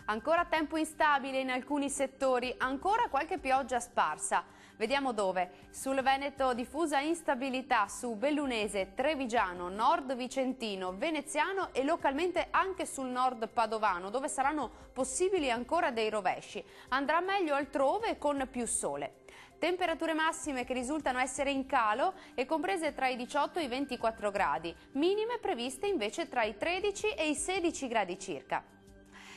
Ancora tempo instabile in alcuni settori, ancora qualche pioggia sparsa. Vediamo dove. Sul Veneto diffusa instabilità su Bellunese, Trevigiano, Nord Vicentino, Veneziano e localmente anche sul nord padovano, dove saranno possibili ancora dei rovesci. Andrà meglio altrove con più sole. Temperature massime che risultano essere in calo e comprese tra i 18 e i 24 gradi, minime previste invece tra i 13 e i 16 gradi circa.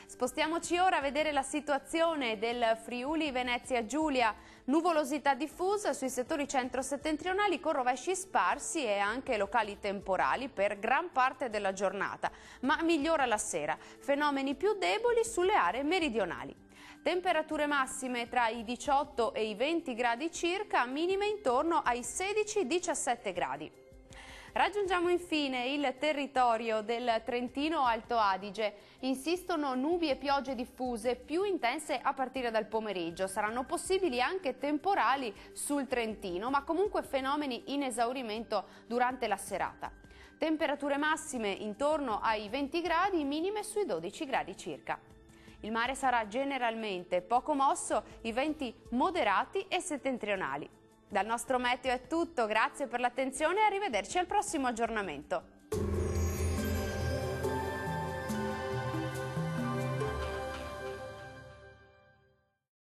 Spostiamoci ora a vedere la situazione del Friuli Venezia Giulia. Nuvolosità diffusa sui settori centro-settentrionali con rovesci sparsi e anche locali temporali per gran parte della giornata, ma migliora la sera. Fenomeni più deboli sulle aree meridionali. Temperature massime tra i 18 e i 20 gradi circa, minime intorno ai 16-17 gradi. Raggiungiamo infine il territorio del Trentino Alto Adige. Insistono nubi e piogge diffuse più intense a partire dal pomeriggio. Saranno possibili anche temporali sul Trentino, ma comunque fenomeni in esaurimento durante la serata. Temperature massime intorno ai 20 gradi, minime sui 12 gradi circa. Il mare sarà generalmente poco mosso, i venti moderati e settentrionali. Dal nostro meteo è tutto, grazie per l'attenzione e arrivederci al prossimo aggiornamento.